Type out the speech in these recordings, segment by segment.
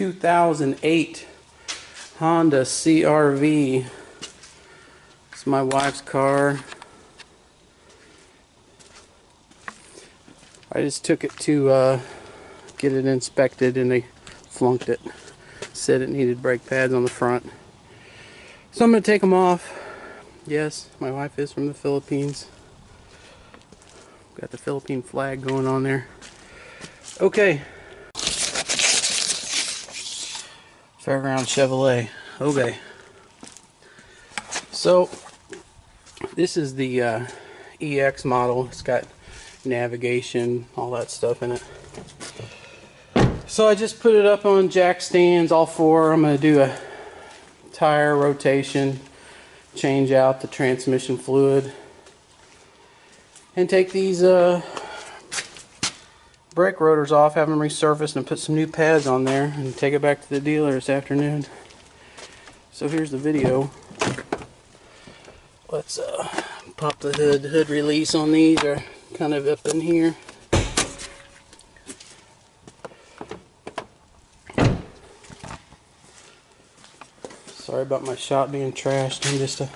2008 Honda CRV. It's my wife's car. I just took it to get it inspected and they flunked it. Said it needed brake pads on the front. So I'm going to take them off. Yes, my wife is from the Philippines. Got the Philippine flag going on there. Okay. Fairground Chevrolet. Okay. So this is the EX model. It's got navigation, all that stuff in it. So I just put it up on jack stands, all four. I'm going to do a tire rotation, change out the transmission fluid, and take these brake rotors off, have them resurfaced, and put some new pads on there, and take it back to the dealer this afternoon. So here's the video. Let's pop the hood. The hood release on these are kind of up in here. Sorry about my shop being trashed. I'm just a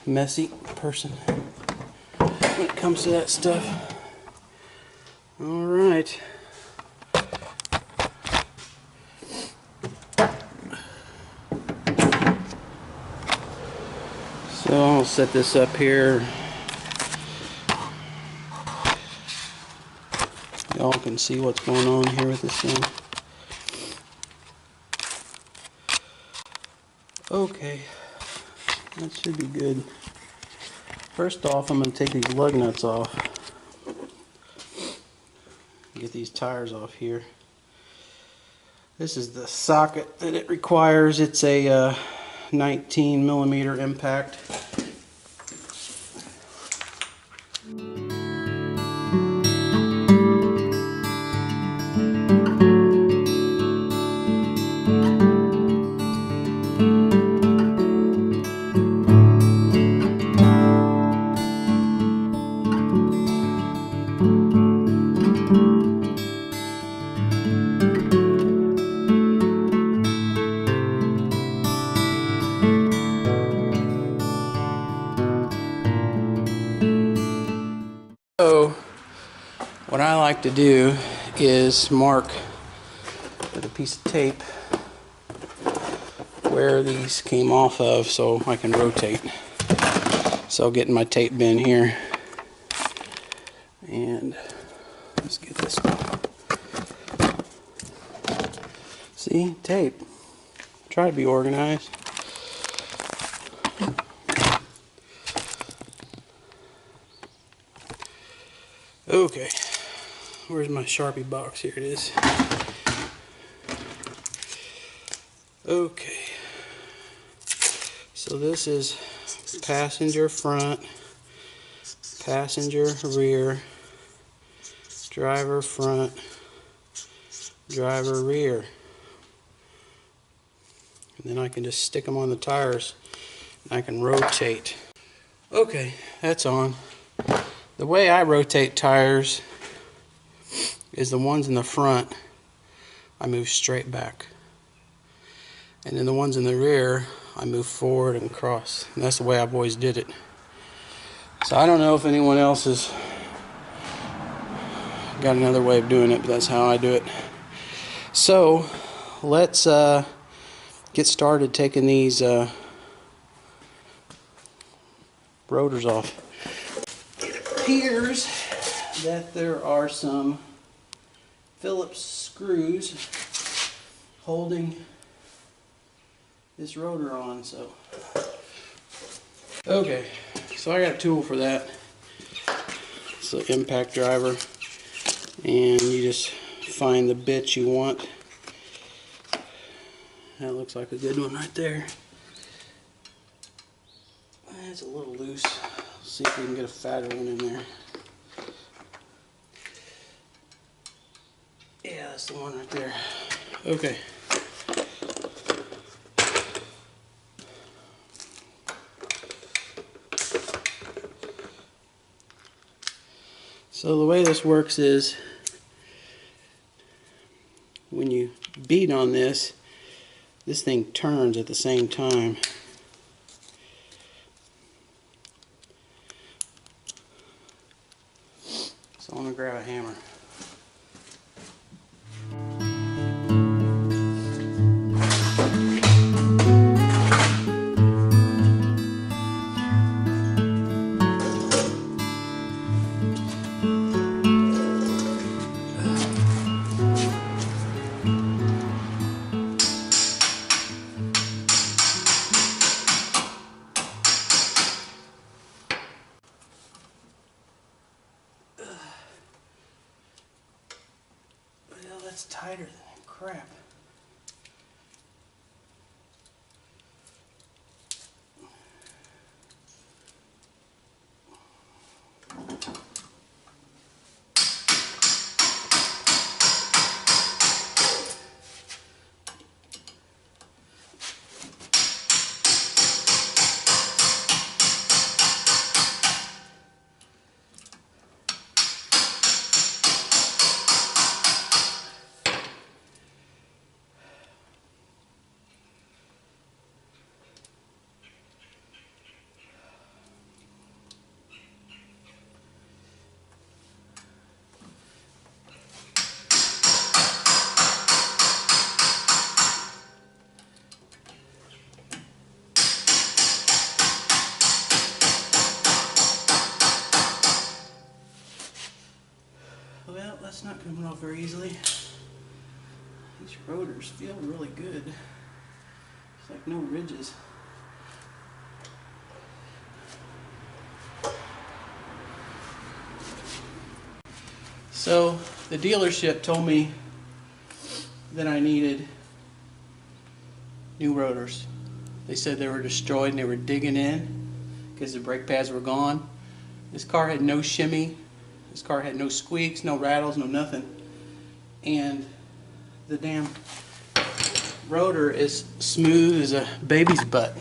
messy person when it comes to that stuff. Alright. So I'll set this up here. Y'all can see what's going on here with this thing. Okay, that should be good. First off, I'm going to take these lug nuts off. Get these tires off here. This is the socket that it requires. It's a 19mm impact. So what I like to do is mark with a piece of tape where these came off of so I can rotate. So I'll get in my tape bin here and let's get this one. See, tape. Try to be organized. Okay, where's my Sharpie box? Here it is. Okay, so this is passenger front, passenger rear, driver front, driver rear. And then I can just stick them on the tires and I can rotate. Okay, that's on. The way I rotate tires is the ones in the front I move straight back, and then the ones in the rear I move forward and across, and that's the way I've always did it. So I don't know if anyone else has got another way of doing it, but that's how I do it. So let's get started taking these rotors off. Appears that there are some Phillips screws holding this rotor on. So okay, so I got a tool for that. It's an impact driver, and you just find the bit you want. That looks like a good one right there. It's a little loose. See if we can get a fatter one in there. Yeah, that's the one right there. Okay. So the way this works is when you speed on this, this thing turns at the same time. So I'm going to grab a hammer. Well, that's tighter than crap. Well, that's not coming off very easily. These rotors feel really good. It's like no ridges. So the dealership told me that I needed new rotors. They said they were destroyed and they were digging in because the brake pads were gone. This car had no shimmy. This car had no squeaks, no rattles, no nothing. And the damn rotor is smooth as a baby's butt.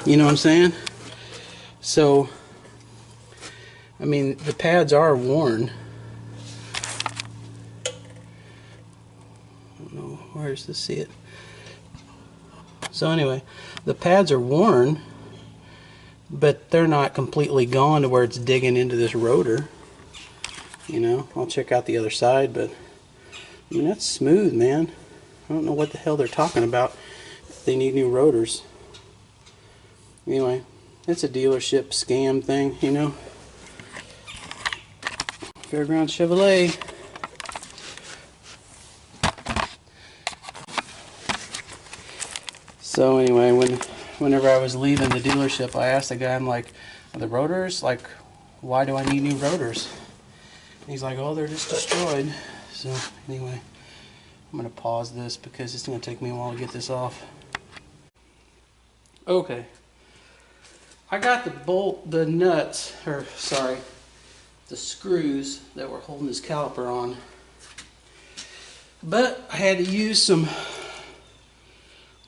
You know what I'm saying? So, I mean, the pads are worn. I don't know, where's the see it? So anyway, the pads are worn, but they're not completely gone to where it's digging into this rotor. You know, I'll check out the other side, but I mean, that's smooth, man. I don't know what the hell they're talking about. They need new rotors. Anyway, it's a dealership scam thing, you know. Fairground Chevrolet. So anyway, whenever I was leaving the dealership, I asked the guy, I'm like, are the rotors, like, why do I need new rotors? And he's like, oh, they're just destroyed. So anyway, I'm going to pause this because it's going to take me a while to get this off. Okay. I got the nuts, or sorry, the screws that were holding this caliper on. But I had to use some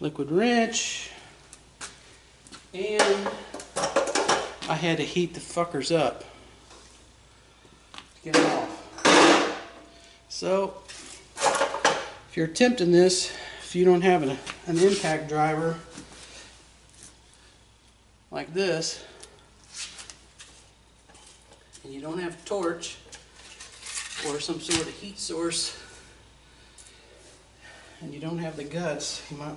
liquid wrench, and I had to heat the fuckers up to get them off. So, if you're attempting this, if you don't have an impact driver like this, and you don't have a torch or some sort of heat source, and you don't have the guts, you might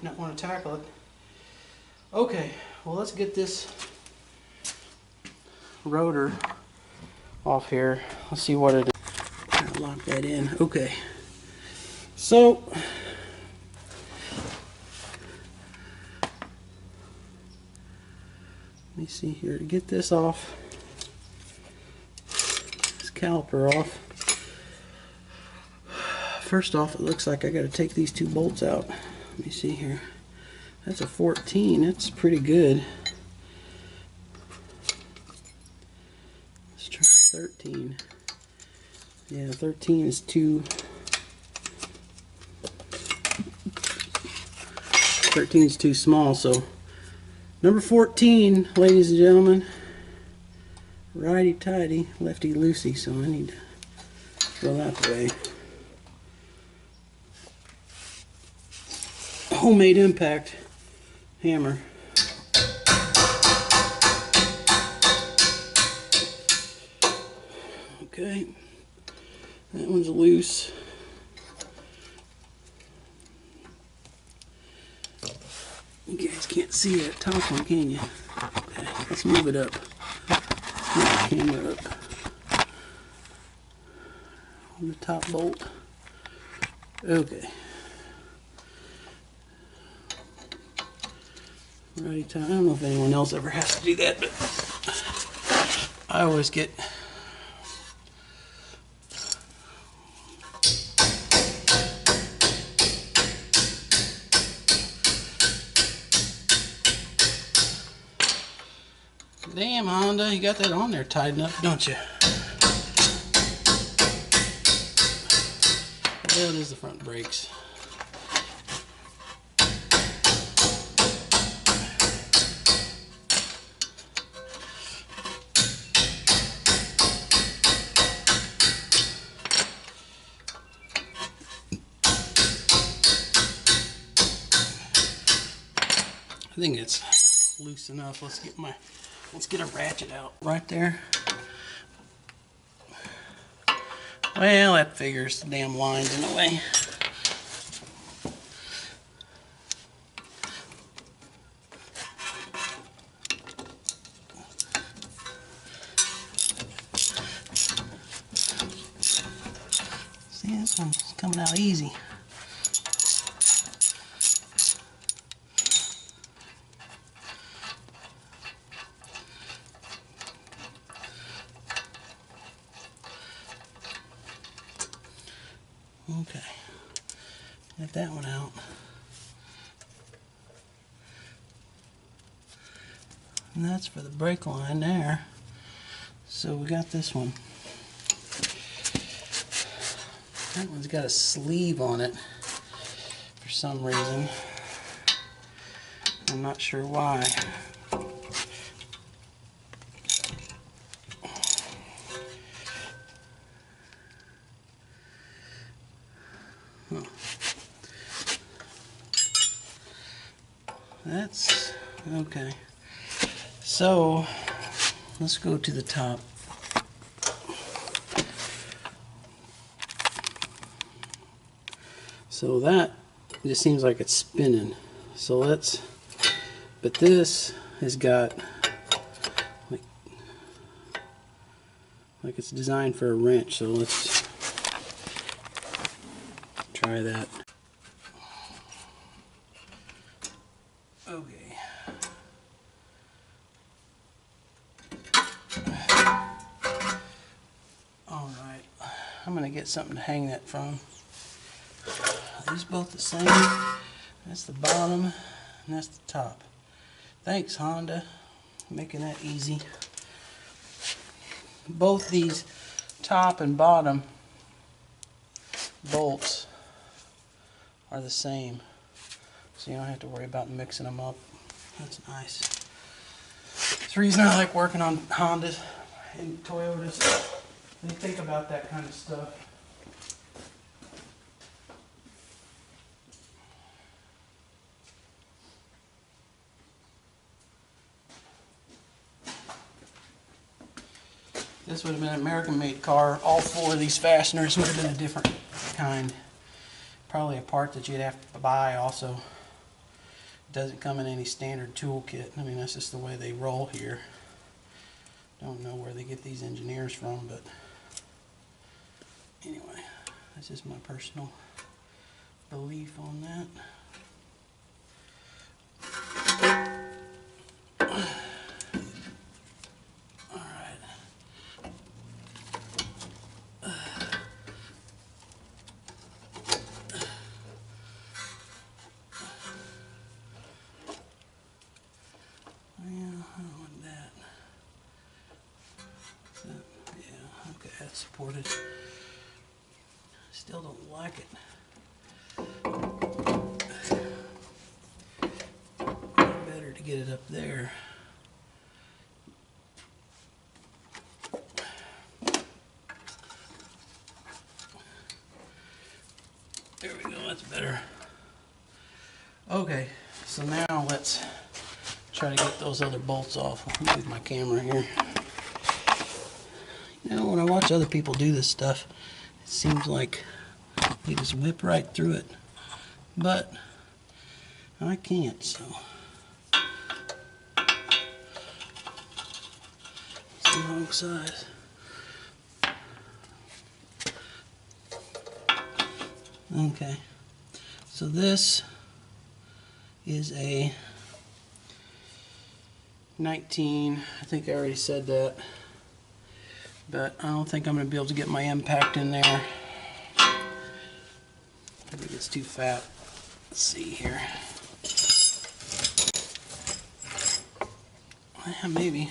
not want to tackle it. Okay, well, let's get this rotor off here. Let's see what it is. I'll lock that in. Okay, so let me see here to get this off, this caliper off. First off, it looks like I got to take these two bolts out. Let me see here. That's a 14. That's pretty good. Let's try 13. Yeah, 13 is too. 13 is too small. So number 14, ladies and gentlemen. Righty tighty, lefty loosey. So I need to throw that away. homemade impact hammer. Okay, that one's loose. You guys can't see that top one, can you? Okay, let's move it up. Move the camera up. On the top bolt. Okay. Righty tie. I don't know if anyone else ever has to do that, but I always get damn, Honda, you got that on there tied up, don't you? Well, it is the front brakes. I think it's loose enough. Let's get a ratchet out right there. Well, that figures, the damn line's in the way. See, this one's coming out easy. Okay, get that one out. And that's for the brake line there. So we got this one. That one's got a sleeve on it for some reason. I'm not sure why. Huh. That's okay. So let's go to the top. So that just seems like it's spinning. So but this has got like it's designed for a wrench. So let's try that. Okay. All right. I'm gonna get something to hang that from. Are these both the same? That's the bottom and that's the top. Thanks, Honda, making that easy. Both these top and bottom bolts are the same, so you don't have to worry about mixing them up. That's nice. That's the reason I like working on Hondas and Toyotas. They think about that kind of stuff. This would have been an American-made car. All four of these fasteners would have been a different kind. Probably a part that you'd have to buy also. It doesn't come in any standard toolkit. I mean, that's just the way they roll here. Don't know where they get these engineers from, but anyway, that's just my personal belief on that. That's supported. Still don't like it. Better to get it up there. There we go, that's better. Okay, so now let's try to get those other bolts off. I'll move my camera here. You know, when I watch other people do this stuff, it seems like they just whip right through it. But I can't, so. It's the wrong size. Okay, so this is a 19, I think I already said that, but I don't think I'm going to be able to get my impact in there. I think it's too fat. Let's see here. Yeah, maybe.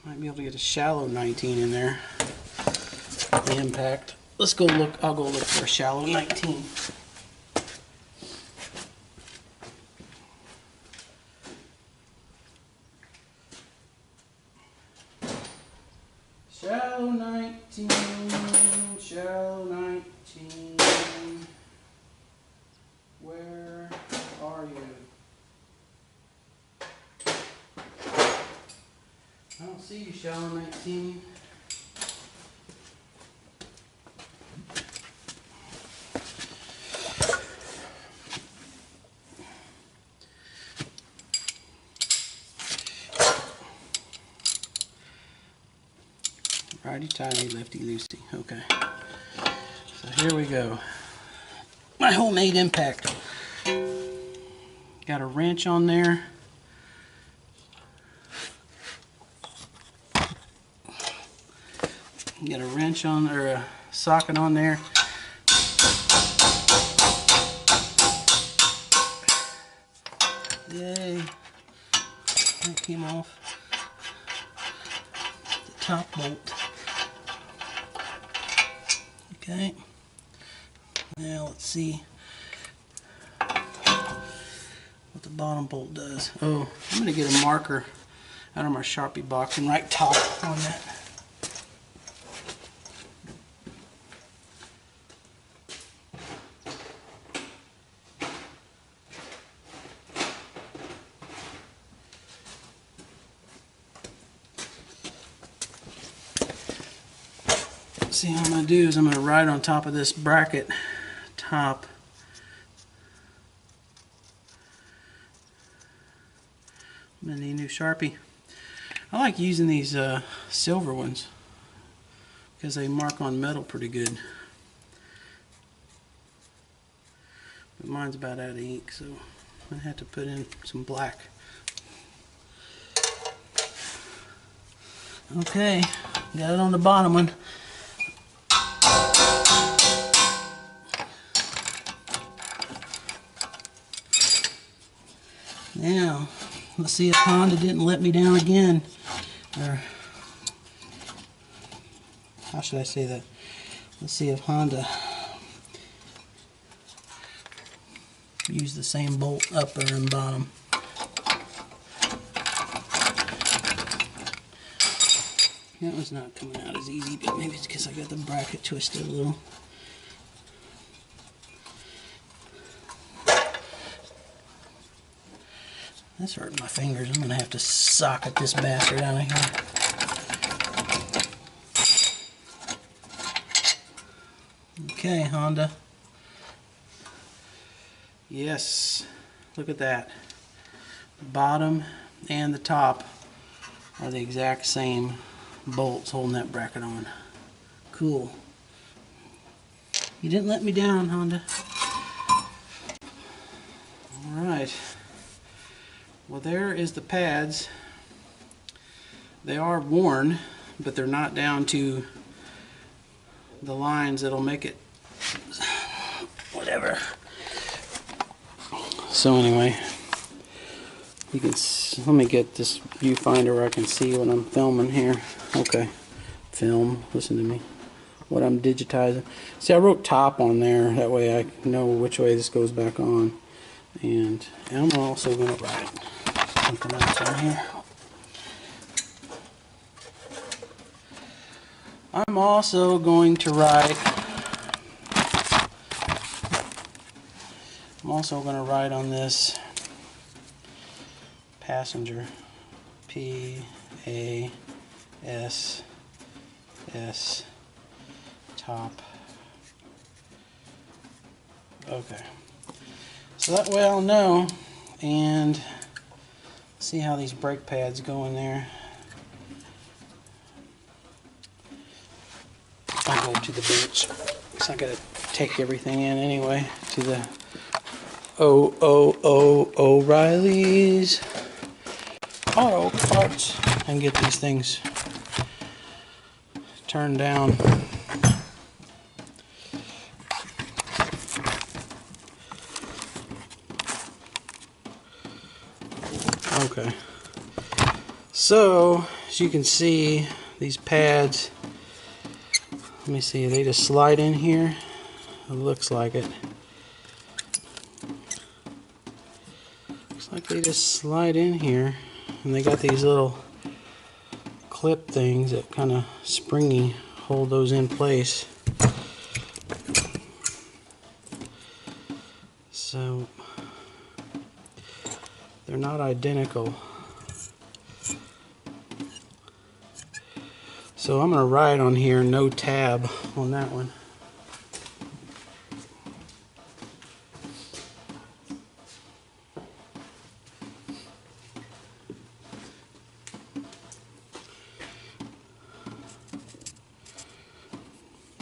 Might be able to get a shallow 19 in there. The impact. Let's go look. I'll go look for a shallow 19. Shallow 19. Shallow 19. Where are you? I don't see you, shallow 19. Righty tighty, lefty loosey. Okay. So here we go. My homemade impact. Got a wrench on there. Got a wrench on, or a socket on there. Yay. That came off. The top bolt. Okay. Now let's see what the bottom bolt does. Oh, I'm going to get a marker out of my Sharpie box and write top on that. See, what I'm going to do is I'm going to write on top of this bracket top. I'm going to need a new Sharpie. I like using these silver ones because they mark on metal pretty good. But mine's about out of ink, so I'm going to have to put in some black. Okay, got it on the bottom one. Now, let's see if Honda didn't let me down again. Or, how should I say that? Let's see if Honda used the same bolt upper and bottom. That was not coming out as easy, but maybe it's because I got the bracket twisted a little. That's hurting my fingers. I'm going to have to socket this bastard out of here. Okay, Honda. Yes, look at that. The bottom and the top are the exact same bolts holding that bracket on. Cool. You didn't let me down, Honda. Alright. Well, there is the pads. They are worn, but they're not down to the lines that'll make it whatever. So anyway, you can let me get this viewfinder where I can see what I'm filming here. Okay, film. Listen to me. What I'm digitizing. See, I wrote top on there. That way I know which way this goes back on. And I'm also going to write something else on here. I'm also going to write also going to ride on this passenger. P-A-S-S top. Okay. So that way I'll know, and see how these brake pads go in there. I'll go to the bench. It's not going to take everything in anyway. To the O'Reilly's Auto Parts and get these things turned down. Okay. So, as you can see, these pads, let me see, they just slide in here. It looks like it. Looks like they just slide in here, and they got these little clip things that kind of springy hold those in place. So they're not identical. So I'm going to ride on here, no tab on that one.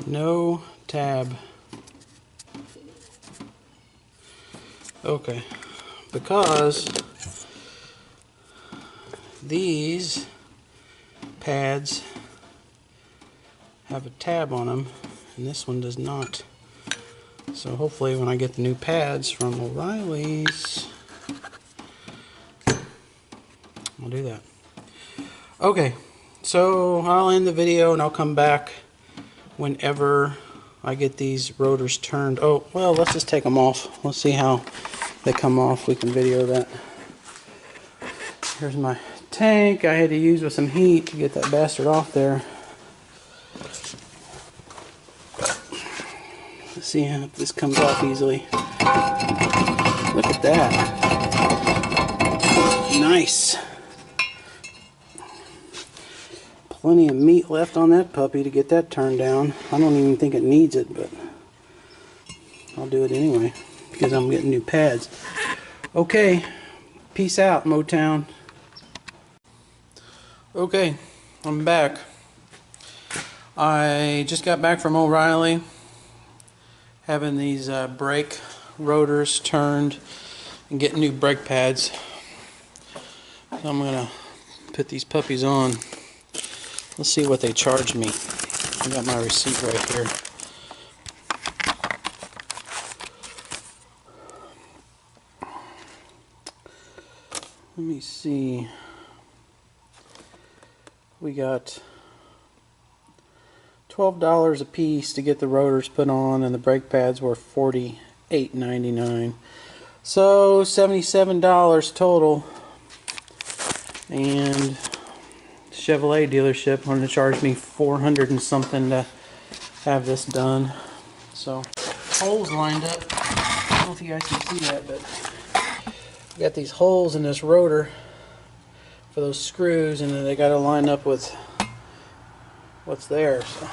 No tab. Okay, because these pads have a tab on them and this one does not. So hopefully when I get the new pads from O'Reilly's, I'll do that. Okay, so I'll end the video and I'll come back whenever I get these rotors turned. Oh, well, let's just take them off. Let's see how they come off. We can video that. Here's my tank. I had to use with some heat to get that bastard off there. Let's see if this comes off easily. Look at that. Nice. Plenty of meat left on that puppy to get that turned down. I don't even think it needs it, but I'll do it anyway because I'm getting new pads. Okay, peace out, Motown. Okay, I'm back. I just got back from O'Reilly, having these brake rotors turned and getting new brake pads. So I'm gonna put these puppies on. Let's see what they charged me. I got my receipt right here. Let me see. We got $12 a piece to get the rotors put on, and the brake pads were $48.99. So $77 total. And Chevrolet dealership wanted to charge me $400 and something to have this done. So holes lined up. I don't know if you guys can see that, but I got these holes in this rotor for those screws, and then they got to line up with what's there. So.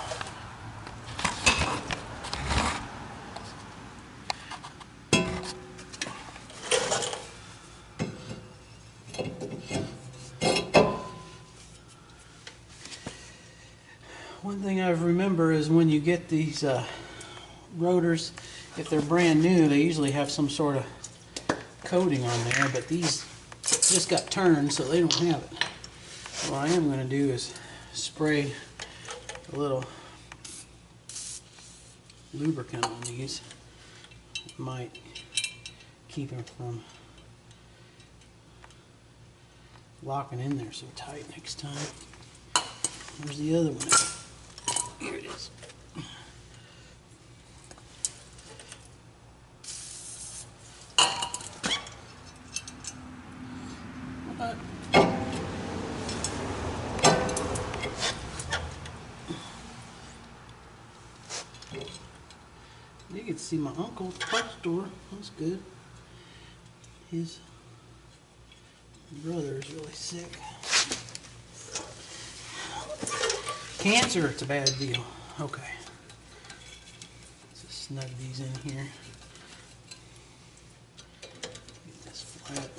One thing I remember is when you get these rotors, if they're brand new, they usually have some sort of coating on there, but these just got turned, so they don't have it. What I am going to do is spray a little lubricant on these. It might keep them from locking in there so tight next time. Where's the other one? Here it is. You can see my uncle's parts store. That's good. His brother is really sick. Cancer, it's a bad deal. Okay. Let's just snug these in here. Get this flat.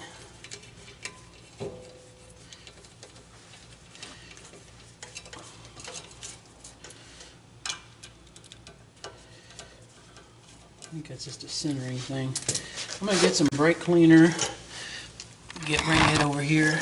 I think that's just a centering thing. I'm going to get some brake cleaner, bring it over here.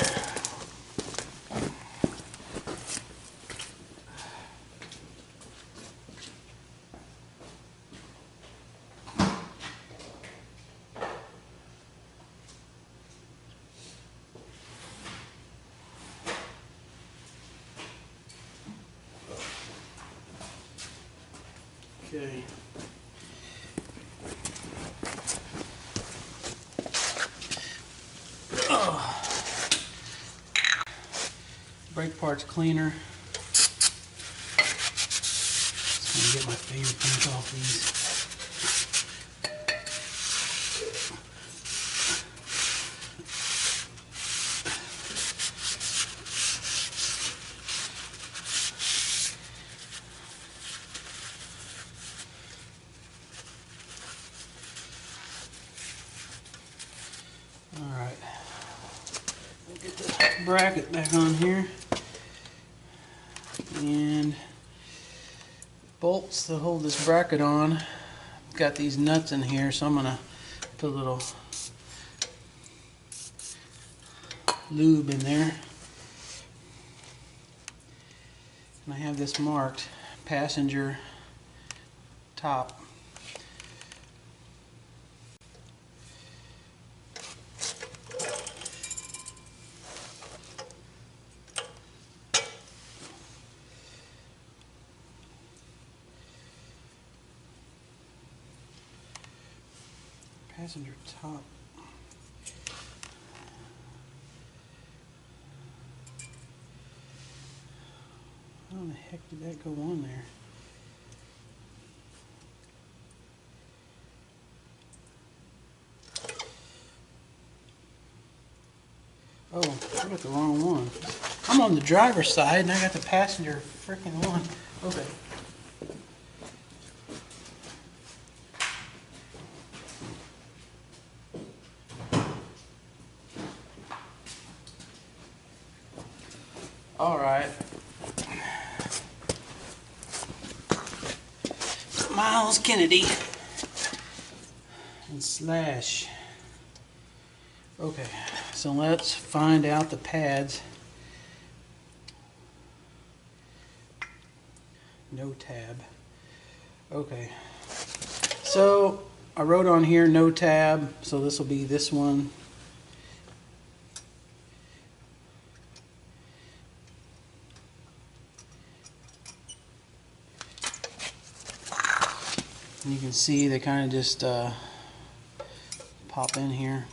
Okay. Brake parts cleaner. Just gonna get my fingerprints off these. All right. We'll get the bracket back on here. And bolts to hold this bracket on. Got these nuts in here, so I'm gonna put a little lube in there. And I have this marked passenger top. Passenger top. How in the heck did that go on there? Oh, I got the wrong one. I'm on the driver's side and I got the passenger freaking one. Okay. All right. Miles Kennedy and Slash. Okay, so let's find out the pads. No tab. Okay, so I wrote on here no tab, so this will be this one. And you can see they kind of just pop in here.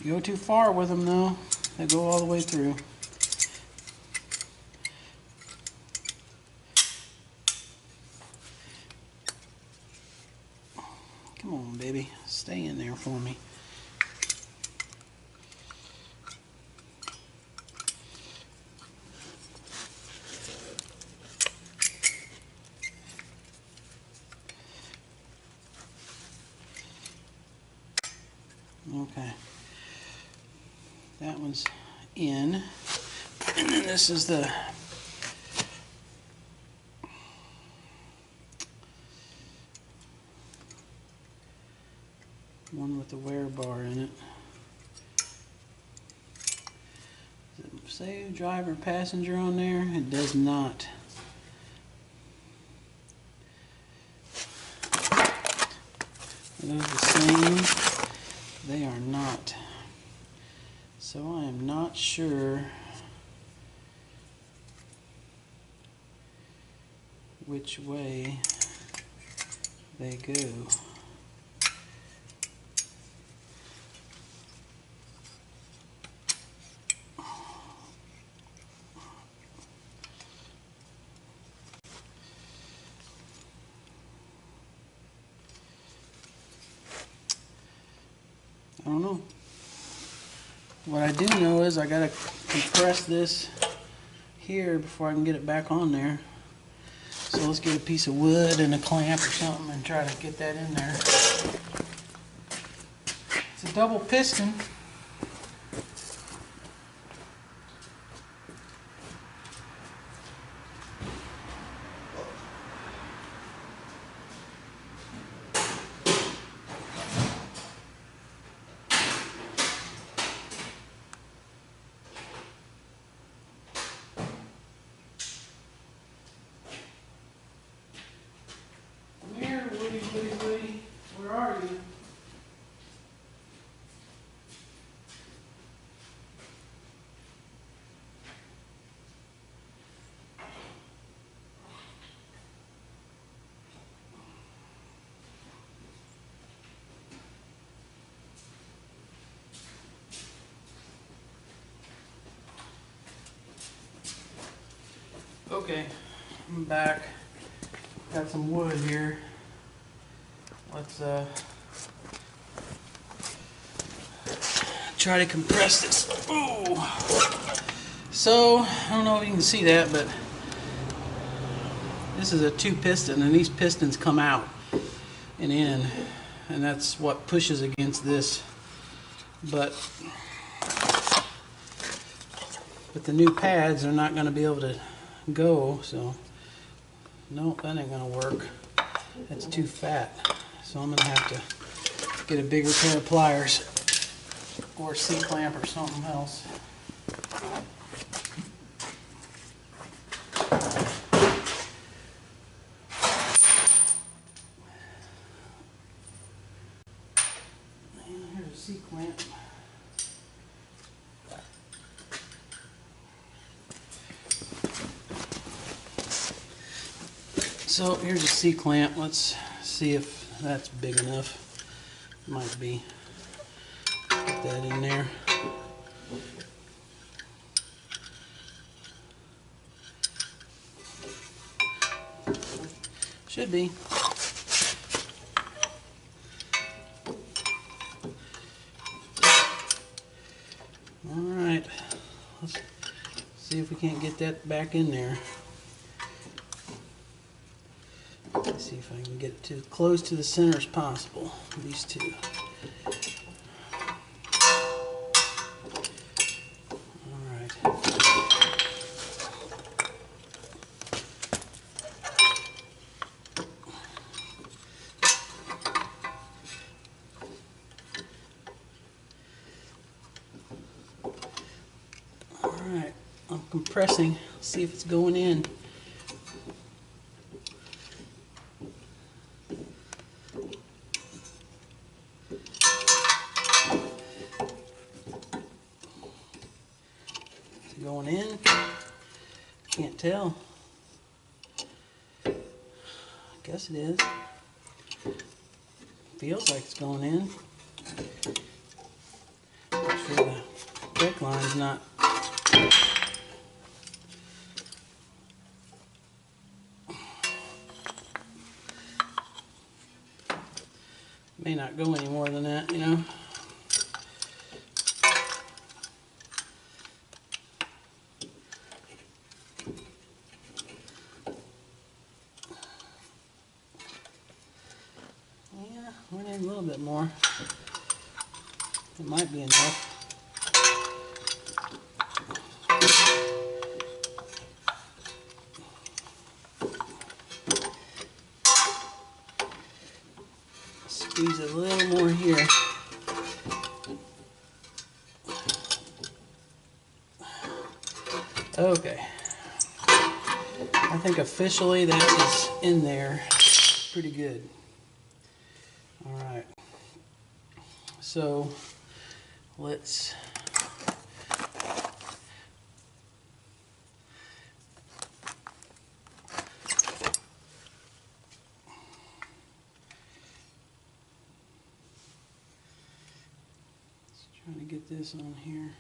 You go too far with them though, they go all the way through. Come on, baby, stay in there for me. Okay, that one's in, and then this is the one with the wear bar in it. Does it say driver passenger on there? It does not. Are those the same? They are not. So I am not sure which way they go. don't know. What I do know is I gotta compress this here before I can get it back on there. So let's get a piece of wood and a clamp or something and try to get that in there. It's a double piston. Woody, where are you? Okay, I'm back. Got some wood here. Let's try to compress this. Ooh. So, I don't know if you can see that, but this is a 2-piston, and these pistons come out and in, and that's what pushes against this. But the new pads are not going to be able to go, so nope, that ain't going to work. That's too fat. So I'm going to have to get a bigger pair of pliers or a C-clamp or something else. Here's a C-clamp. So here's a C-clamp. Let's see if that's big enough. Might be. Put that in there. Should be. Alright. Let's see if we can't get that back in there. Let's see if I can get it to close to the center as possible. These two. Alright. Alright. I'm compressing. See if it's going in. Going in, can't tell. I guess it is. Feels like it's going in. Make sure the brake line's not. May not go any more than that, you know. We need a little bit more. It might be enough. Squeeze a little more here. Okay. I think officially that is in there pretty good. Alright, so let's try to get this on here.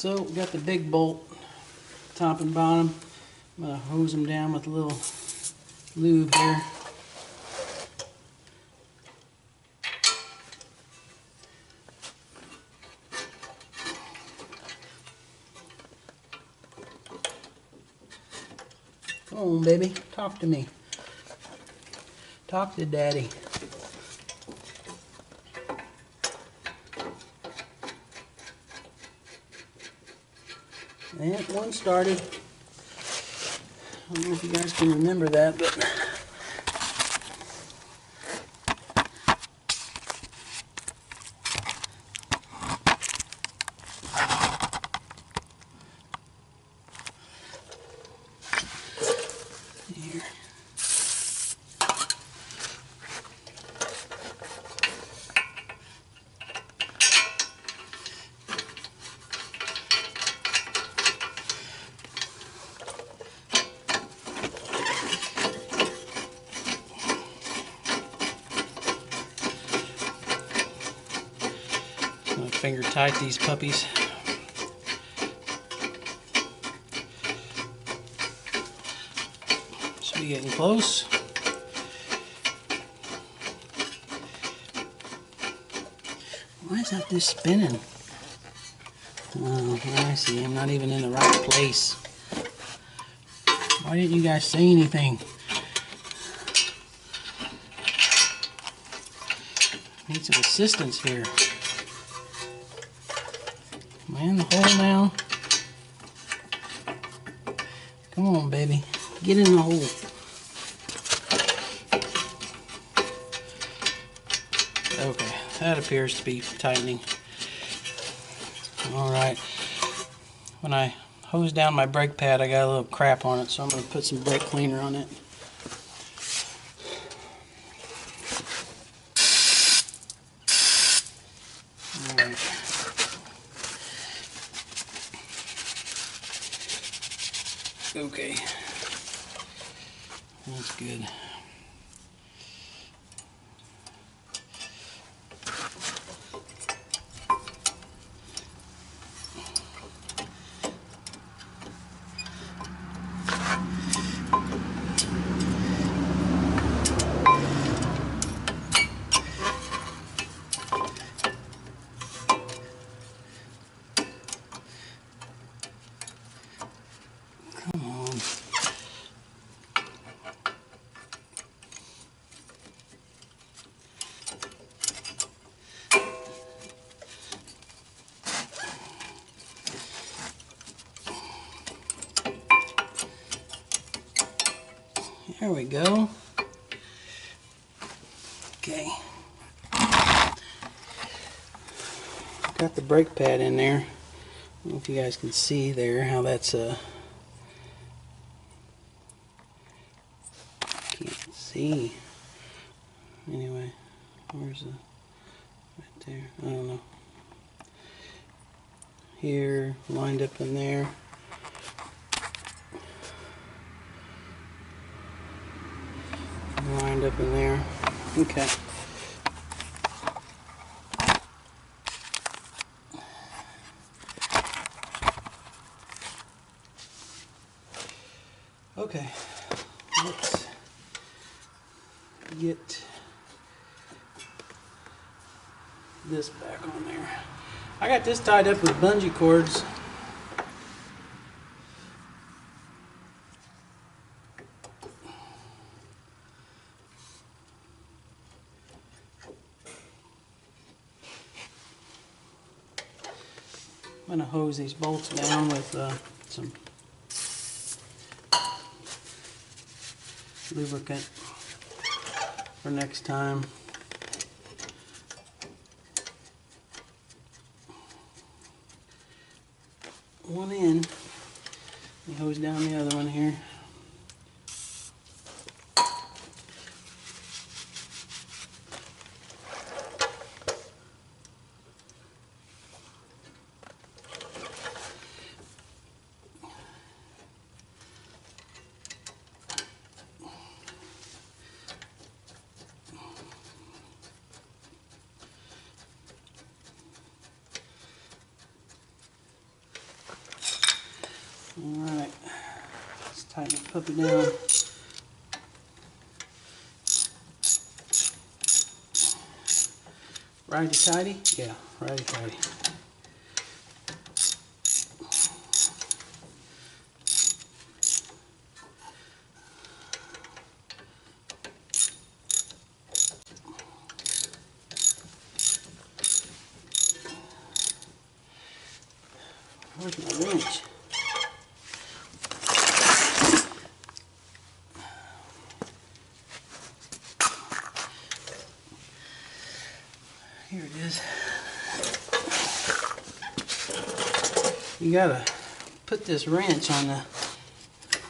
So we got the big bolt, top and bottom. I'm going to hose them down with a little lube here. Come on, baby, talk to me. Talk to Daddy. And one started. I don't know if you guys can remember that, but here. I'm gonna finger tight these puppies. Should be getting close. Why is that this spinning? Oh, I see. I'm not even in the right place. Why didn't you guys say anything? Need some assistance here. Am I in the hole now? Come on, baby. Get in the hole. Okay, that appears to be tightening. Alright. When I hose down my brake pad, I got a little crap on it, so I'm going to put some brake cleaner on it. Alright. Okay. That's good. Come on. There we go. Okay. Got the brake pad in there. I don't know if you guys can see there how that's can't see. Anyway, where's the right there? I don't know. Here, lined up in there. Lined up in there. Okay. Okay. Let's get this back on there. I got this tied up with bungee cords. I'm going to hose these bolts down with some lubricant for next time. One in, let me hose down the other one here. Alright, let's tighten the puppy down. Righty-tighty? Yeah, righty-tighty. Where's my wrench? Here it is. You gotta put this wrench on the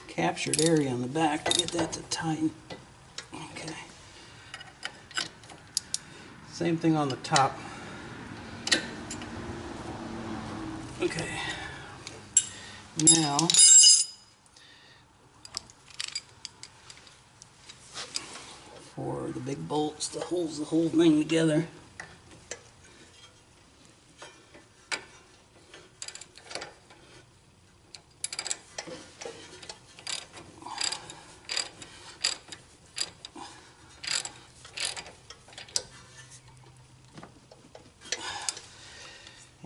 captured area on the back to get that to tighten. Okay. Same thing on the top. Okay. Now, for the big bolts that holds the whole thing together.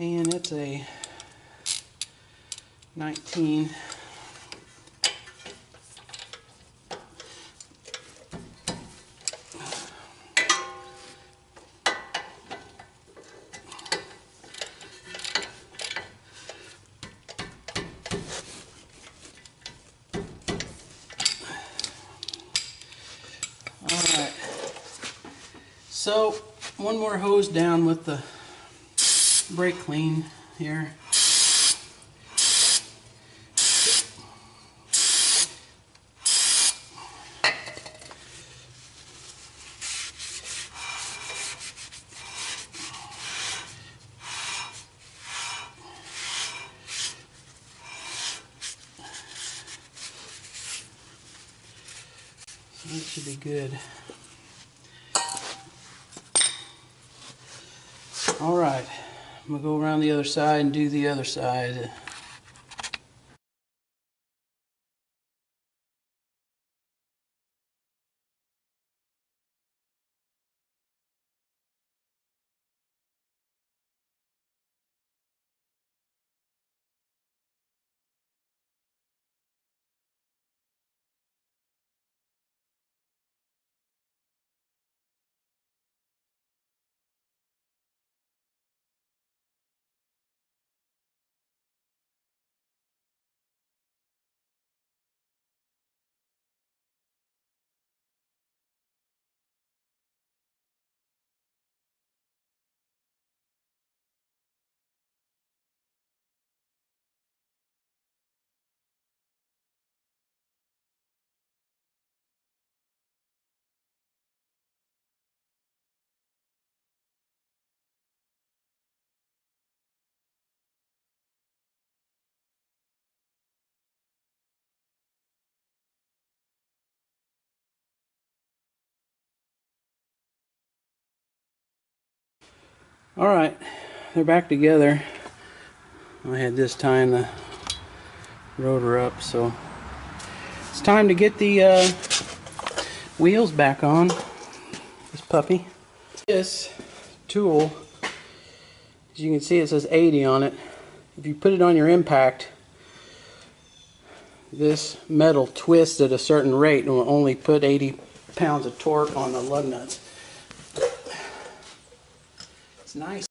And it's a 19. Alright, so one more hose down with the brake clean here. That should be good. Alright, I'm going to go around the other side and do the other side. Alright, they're back together. I had this tying the rotor up, so it's time to get the wheels back on this puppy. This tool, as you can see, it says 80 on it. If you put it on your impact, this metal twists at a certain rate and will only put 80 pounds of torque on the lug nuts. It's nice.